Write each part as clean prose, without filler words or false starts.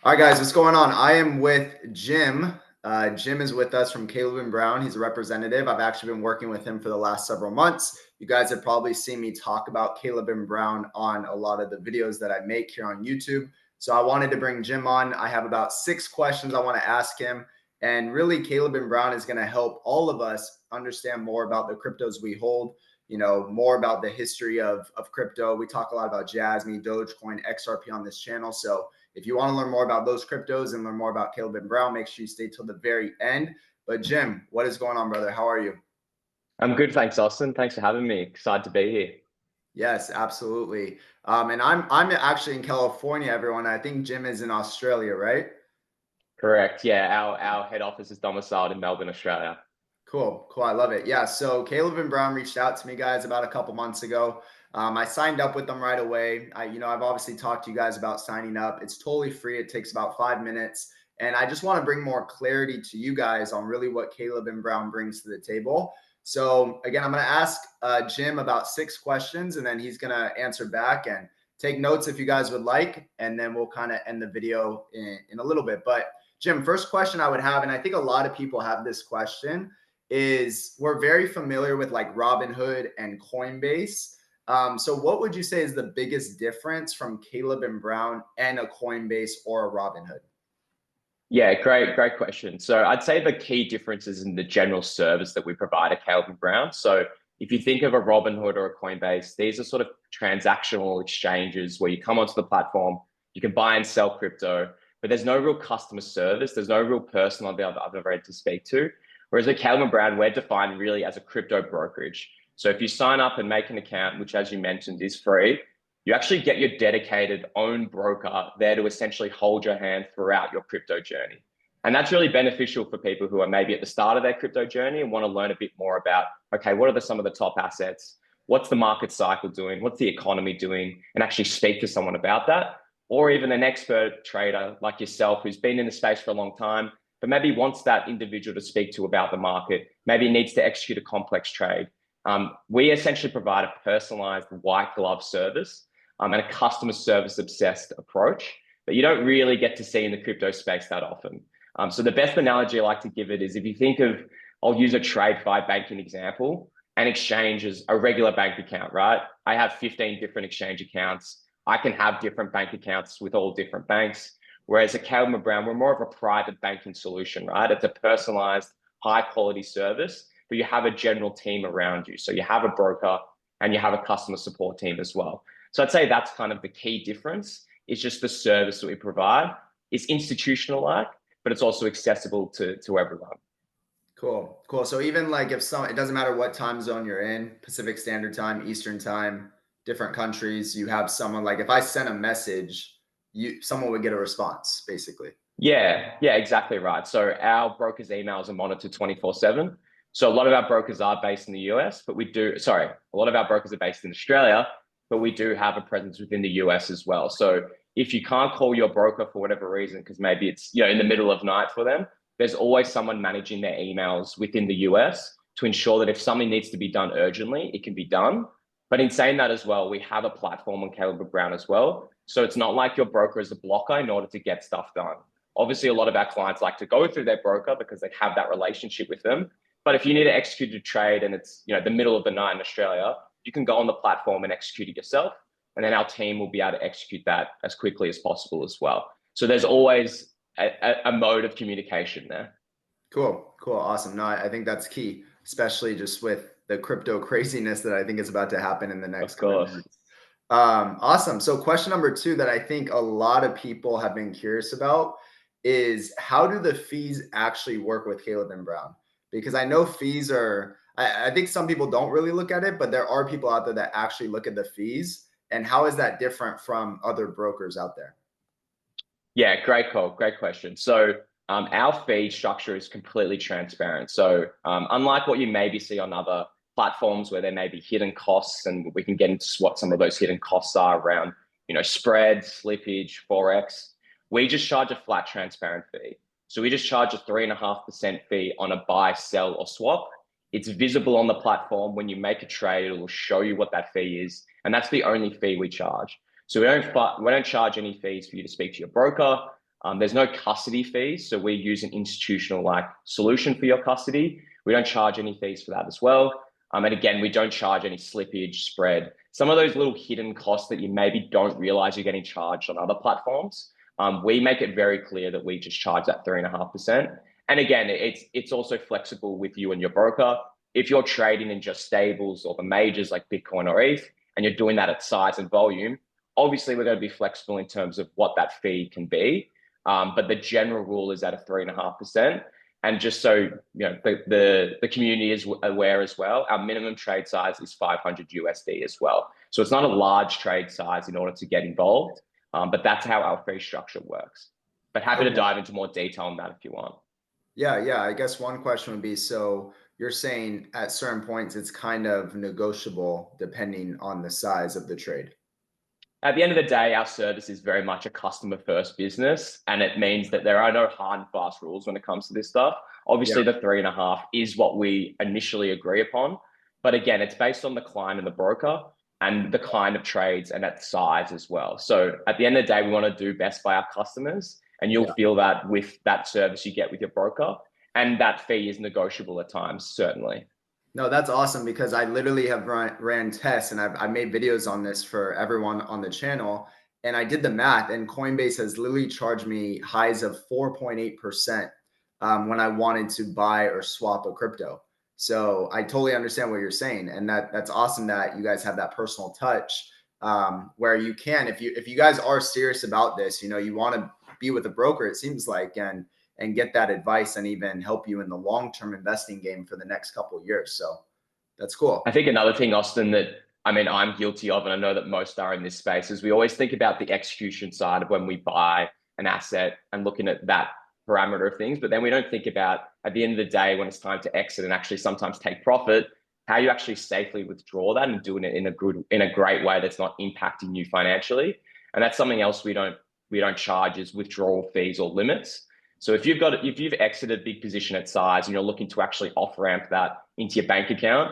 All right, guys, what's going on? I am with Jim. Jim is with us from Caleb and Brown. He's a representative. I've actually been working with him for the last several months. You guys have probably seen me talk about Caleb and Brown on a lot of the videos that I make here on YouTube. So I wanted to bring Jim on. I have about 6 questions I want to ask him. And really, Caleb and Brown is going to help all of us understand more about the cryptos we hold, more about the history of crypto. We talk a lot about Jasmy, Dogecoin, XRP on this channel. So if you want to learn more about those cryptos and learn more about Caleb and Brown, make sure you stay till the very end. But Jim, what is going on, brother? How are you? I'm good, thanks, Austin. Thanks for having me. Excited to be here. Yes, absolutely. And I'm actually in California, everyone. I think Jim is in Australia, right? Correct. Yeah, our head office is domiciled in Melbourne, Australia. Cool. I love it. Yeah. So Caleb and Brown reached out to me, guys, about a couple months ago. I signed up with them right away. I've obviously talked to you guys about signing up. It's totally free. It takes about 5 minutes. And I just want to bring more clarity to you guys on really what Caleb and Brown brings to the table. So again, I'm going to ask Jim about 6 questions, and then he's going to answer back and take notes if you guys would like. And then we'll kind of end the video in a little bit. But Jim, first question I would have, and I think a lot of people have this question, is we're very familiar with like Robinhood and Coinbase. So what would you say is the biggest difference from Caleb and Brown and a Coinbase or a Robinhood? Yeah, great question. So I'd say the key difference is in the general service that we provide at Caleb and Brown. So if you think of a Robinhood or a Coinbase, these are sort of transactional exchanges where you come onto the platform, you can buy and sell crypto, but there's no real customer service. There's no real person on the other end to speak to. Whereas at Caleb and Brown, we're defined really as a crypto brokerage. So if you sign up and make an account, which as you mentioned is free, you actually get your dedicated own broker there to essentially hold your hand throughout your crypto journey. And that's really beneficial for people who are maybe at the start of their crypto journey and want to learn a bit more about, okay, what are some of the top assets? What's the market cycle doing? What's the economy doing? And actually speak to someone about that. Or even an expert trader like yourself who's been in the space for a long time, but maybe wants that individual to speak to about the market, maybe needs to execute a complex trade. We essentially provide a personalized white glove service and a customer service obsessed approach that you don't really get to see in the crypto space that often. So the best analogy I like to give it is if you think of, I'll use a TradeFi banking example. An exchange is a regular bank account, right? I have 15 different exchange accounts. I can have different bank accounts with all different banks. Whereas at Caleb and Brown, we're more of a private banking solution, right? It's a personalized, high quality service, but you have a general team around you. So you have a broker and you have a customer support team as well. So I'd say that's kind of the key difference. It's just the service that we provide is institutional-like, but it's also accessible to everyone. Cool. So even like if it doesn't matter what time zone you're in, Pacific Standard Time, Eastern Time, different countries, you have someone like if I sent a message, someone would get a response basically. Yeah, exactly right. So our brokers' emails are monitored 24/7. So a lot of our brokers are based in the US, but a lot of our brokers are based in Australia, but we do have a presence within the US as well. So if you can't call your broker for whatever reason, because maybe it's in the middle of night for them, there's always someone managing their emails within the US to ensure that if something needs to be done urgently, it can be done. But in saying that as well, we have a platform on Caleb Brown as well. So it's not like your broker is a blocker in order to get stuff done. Obviously, a lot of our clients like to go through their broker because they have that relationship with them. But if you need to execute a trade and it's the middle of the night in Australia, you can go on the platform and execute it yourself. And then our team will be able to execute that as quickly as possible as well. So there's always a mode of communication there. Cool. Awesome. No, I think that's key, especially just with the crypto craziness that I think is about to happen in the next Of coming course. months. Awesome. So question number 2 that I think a lot of people have been curious about is how do the fees actually work with Caleb and Brown? Because I know fees I think some people don't really look at it, but there are people out there that actually look at the fees. And how is that different from other brokers out there? Yeah, great call. Great question. So our fee structure is completely transparent. So unlike what you maybe see on other platforms where there may be hidden costs, and we can get into what some of those hidden costs are around, spread, slippage, Forex, we just charge a flat transparent fee. So we just charge a 3.5% fee on a buy, sell, or swap. It's visible on the platform. When you make a trade, it will show you what that fee is. And that's the only fee we charge. So we don't charge any fees for you to speak to your broker. There's no custody fees, so we use an institutional like solution for your custody. We don't charge any fees for that as well. And again, we don't charge any slippage, spread. Some of those little hidden costs that you maybe don't realize you're getting charged on other platforms. We make it very clear that we just charge that 3.5%. And again, it's also flexible with you and your broker. If you're trading in just stables or the majors like Bitcoin or ETH, and you're doing that at size and volume, obviously we're going to be flexible in terms of what that fee can be. But the general rule is at a 3.5%. And just so you know, the community is aware as well, our minimum trade size is 500 USD as well. So it's not a large trade size in order to get involved, but that's how our fee structure works. But happy to dive into more detail on that if you want. Yeah. I guess one question would be, so you're saying at certain points it's kind of negotiable depending on the size of the trade. At the end of the day, our service is very much a customer first business. And it means that there are no hard and fast rules when it comes to this stuff. Obviously, the 3.5 is what we initially agree upon. But again, it's based on the client and the broker and the kind of trades and that size as well. So at the end of the day, we want to do best by our customers. And you'll feel that with that service you get with your broker. And that fee is negotiable at times, certainly. No, that's awesome, because I literally have ran tests, and I've made videos on this for everyone on the channel. And I did the math, and Coinbase has literally charged me highs of 4.8% when I wanted to buy or swap a crypto. So I totally understand what you're saying. And that's awesome that you guys have that personal touch, where you can, if you guys are serious about this, you know, you want to be with a broker, it seems like, and get that advice and even help you in the long-term investing game for the next couple of years. So that's cool. I think another thing, Austin, that I'm guilty of, and I know that most are in this space, is we always think about the execution side of when we buy an asset and looking at that parameter of things. But then we don't think about, at the end of the day, when it's time to exit and actually sometimes take profit, how you actually safely withdraw that and doing it in a great way that's not impacting you financially. And that's something else we don't charge, is withdrawal fees or limits. So if you've exited a big position at size and you're looking to actually off ramp that into your bank account,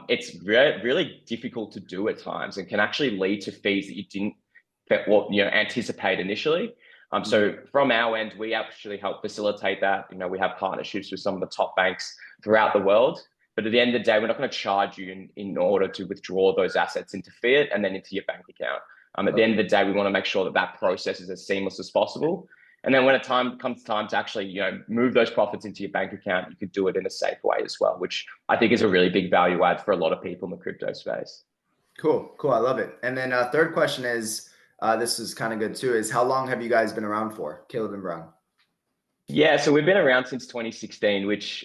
it's really difficult to do at times, and can actually lead to fees that you didn't anticipate initially. So from our end, we actually help facilitate that. You know, we have partnerships with some of the top banks throughout the world. But at the end of the day, we're not going to charge you in order to withdraw those assets into fiat and then into your bank account. At the end of the day, we want to make sure that process is as seamless as possible. And then when comes time to actually, move those profits into your bank account, you could do it in a safe way as well, which I think is a really big value add for a lot of people in the crypto space. Cool. I love it. And then third question is, this is kind of good too, is how long have you guys been around for, Caleb and Brown? Yeah, so we've been around since 2016, which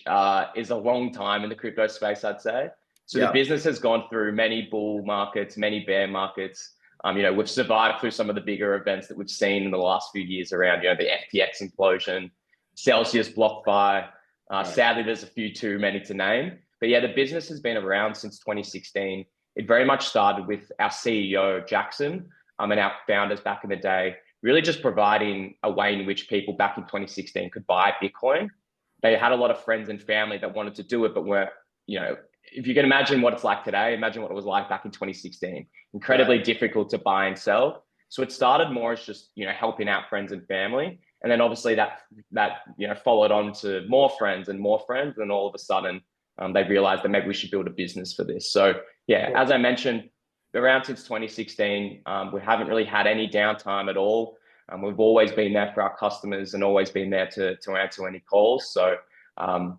is a long time in the crypto space, I'd say. So the business has gone through many bull markets, many bear markets. We've survived through some of the bigger events that we've seen in the last few years around, the FTX implosion, Celsius BlockFi. Sadly, there's a few too many to name. But yeah, the business has been around since 2016. It very much started with our CEO, Jackson, and our founders back in the day, really just providing a way in which people back in 2016 could buy Bitcoin. They had a lot of friends and family that wanted to do it, but weren't, if you can imagine what it's like today, imagine what it was like back in 2016. Incredibly difficult to buy and sell. So it started more as just, helping out friends and family. And then obviously that followed on to more friends. And all of a sudden they realized that maybe we should build a business for this. So yeah, as I mentioned, around since 2016, we haven't really had any downtime at all. We've always been there for our customers and always been there to answer any calls. So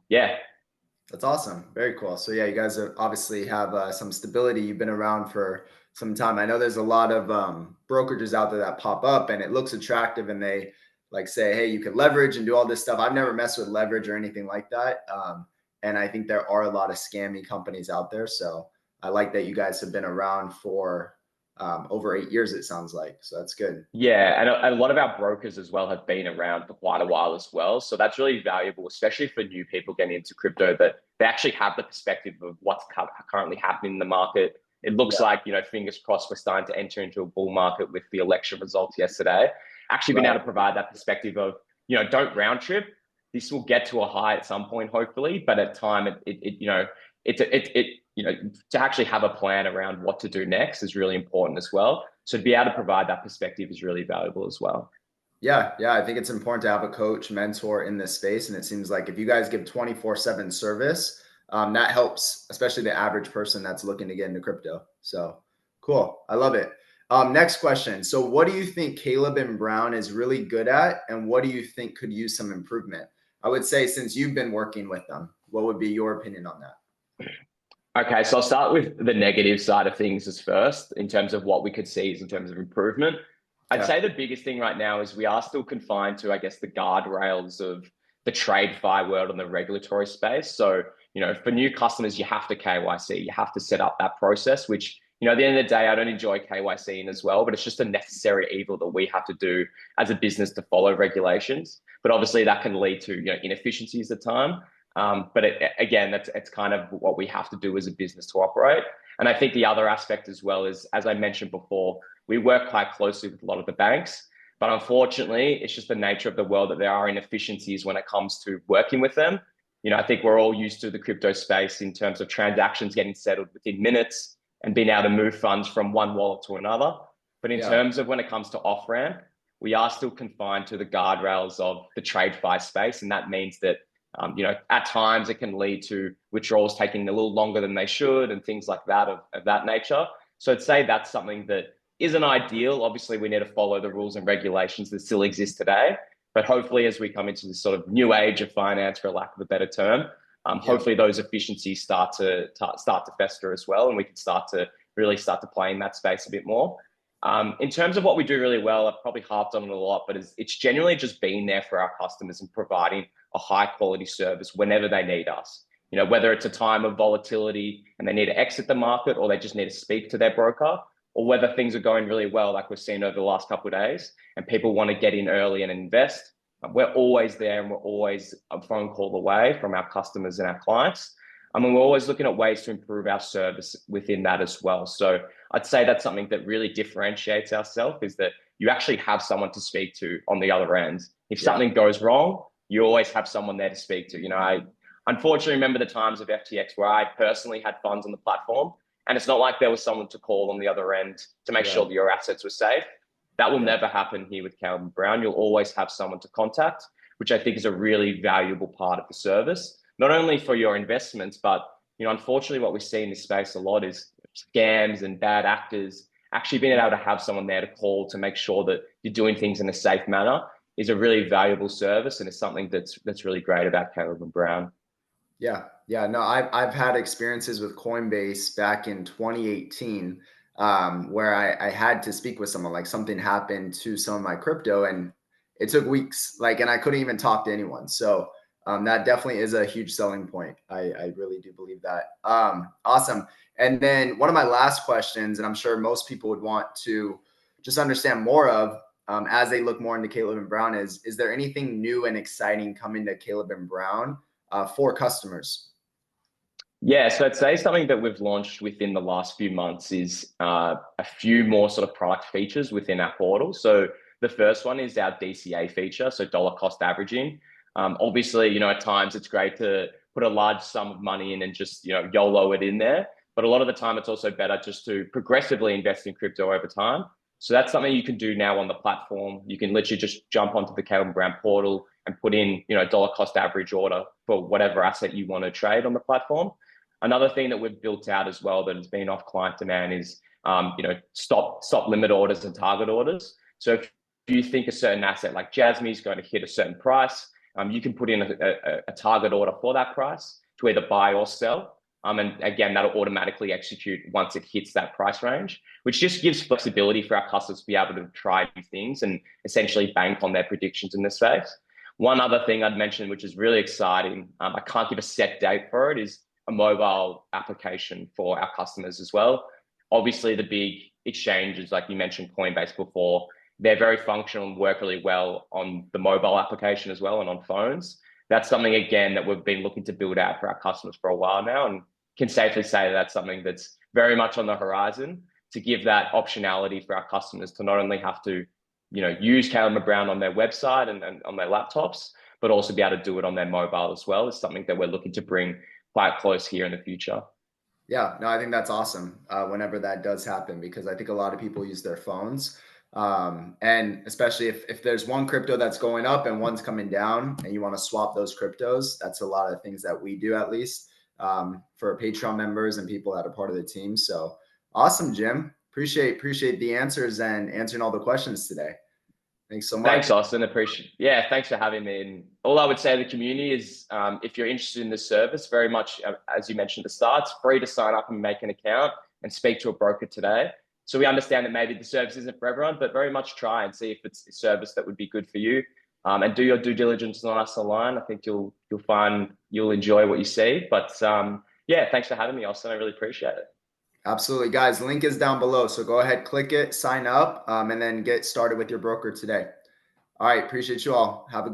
yeah. That's awesome. Very cool. So yeah, you guys obviously have some stability. You've been around for some time. I know there's a lot of brokerages out there that pop up and it looks attractive and they like say, hey, you can leverage and do all this stuff. I've never messed with leverage or anything like that. And I think there are a lot of scammy companies out there. So I like that you guys have been around for over 8 years, it sounds like. So that's good. Yeah, and a lot of our brokers as well have been around for quite a while as well. So that's really valuable, especially for new people getting into crypto, that they actually have the perspective of what's currently happening in the market. It looks like, fingers crossed, we're starting to enter into a bull market with the election results yesterday. Actually been able to provide that perspective of, don't round trip. This will get to a high at some point, hopefully, but at time to actually have a plan around what to do next is really important as well. So to be able to provide that perspective is really valuable as well. Yeah, yeah, I think it's important to have a coach, mentor in this space, and it seems like if you guys give 24/7 service, that helps, especially the average person that's looking to get into crypto. So cool, I love it. Next question. So, what do you think Caleb and Brown is really good at, and what do you think could use some improvement? I would say since you've been working with them, what would be your opinion on that? Okay, so I'll start with the negative side of things as first, in terms of what we could see in terms of improvement. I'd Okay. say the biggest thing right now is we are still confined to, I guess, the guardrails of the trade fi world and the regulatory space. So, for new customers, you have to KYC, you have to set up that process, which, at the end of the day, I don't enjoy KYCing as well, but it's just a necessary evil that we have to do as a business to follow regulations. But obviously that can lead to, inefficiencies at time. But again, it's kind of what we have to do as a business to operate. And I think the other aspect as well is, as I mentioned before, we work quite closely with a lot of the banks, but unfortunately, it's just the nature of the world that there are inefficiencies when it comes to working with them. I think we're all used to the crypto space in terms of transactions getting settled within minutes and being able to move funds from one wallet to another. But in Yeah. terms of when it comes to off ramp, we are still confined to the guardrails of the trade fi space, and that means that at times it can lead to withdrawals taking a little longer than they should and things like that of that nature. So I'd say that's something that isn't ideal. Obviously, we need to follow the rules and regulations that still exist today. But hopefully, as we come into this sort of new age of finance, for lack of a better term, Yep. hopefully those efficiencies start to fester as well, and we can start to play in that space a bit more. In terms of what we do really well, I've probably harped on it a lot, but it's generally just being there for our customers and providing a high quality service whenever they need us. Whether it's a time of volatility and they need to exit the market, or they just need to speak to their broker, or whether things are going really well, like we've seen over the last couple of days, and people want to get in early and invest. We're always there, and we're always a phone call away from our customers and our clients. And we're always looking at ways to improve our service within that as well. So I'd say that's something that really differentiates ourselves, is that you actually have someone to speak to on the other end. If Yeah. something goes wrong, you always have someone there to speak to. I unfortunately remember the times of FTX where I personally had funds on the platform, and it's not like there was someone to call on the other end to make sure Right. that your assets were safe. That will Yeah. never happen here with Calvin Brown. You'll always have someone to contact, which I think is a really valuable part of the service, not only for your investments, but unfortunately, what we see in this space a lot is scams and bad actors. Actually being able to have someone there to call to make sure that you're doing things in a safe manner is a really valuable service, and it's something that's really great about Caleb and Brown. Yeah, yeah, no, I've had experiences with Coinbase back in 2018, where I had to speak with someone. Like something happened to some of my crypto, and it took weeks. Like, and I couldn't even talk to anyone. So that definitely is a huge selling point. I really do believe that. Awesome. And then one of my last questions, and I'm sure most people would want to just understand more of, as they look more into Caleb and Brown, is there anything new and exciting coming to Caleb and Brown? For customers. Yeah, so I'd say something that we've launched within the last few months is a few more sort of product features within our portal. So the first one is our DCA feature, so dollar cost averaging. Obviously, at times it's great to put a large sum of money in and just, YOLO it in there. But a lot of the time it's also better just to progressively invest in crypto over time. So that's something you can do now on the platform. You can literally just jump onto the Calvin Brown portal and put in, dollar cost average order for whatever asset you want to trade on the platform. Another thing that we've built out as well that has been off client demand is, stop limit orders and target orders. So if you think a certain asset like Jasmy is going to hit a certain price, you can put in a target order for that price to either buy or sell. And again, that'll automatically execute once it hits that price range, which just gives flexibility for our customers to be able to try new things and essentially bank on their predictions in this space. One other thing I'd mention, which is really exciting, I can't give a set date for it, is a mobile application for our customers as well. Obviously, the big exchanges, like you mentioned, Coinbase before, they're very functional and work really well on the mobile application as well and on phones. That's something, again, that we've been looking to build out for our customers for a while now, and can safely say that that's something that's very much on the horizon, to give that optionality for our customers to not only have to, use Calvin Brown on their website and on their laptops, but also be able to do it on their mobile as well. Is something that we're looking to bring quite close here in the future. Yeah, no, I think that's awesome whenever that does happen, because I think a lot of people use their phones. And especially if there's one crypto that's going up and one's coming down and you want to swap those cryptos, that's a lot of things that we do, at least for Patreon members and people that are part of the team. So awesome, Jim. Appreciate the answers and answering all the questions today. Thanks so much. Thanks, Austin. Appreciate. Yeah, thanks for having me. And all I would say to the community is, if you're interested in the service, very much as you mentioned at the start, it's free to sign up and make an account and speak to a broker today. So we understand that maybe the service isn't for everyone, but very much try and see if it's a service that would be good for you. And do your due diligence on us online. I think you'll find you'll enjoy what you see. But yeah, thanks for having me, Austin. I really appreciate it. Absolutely, guys. Link is down below. So go ahead, click it, sign up, and then get started with your broker today. All right. Appreciate you all. Have a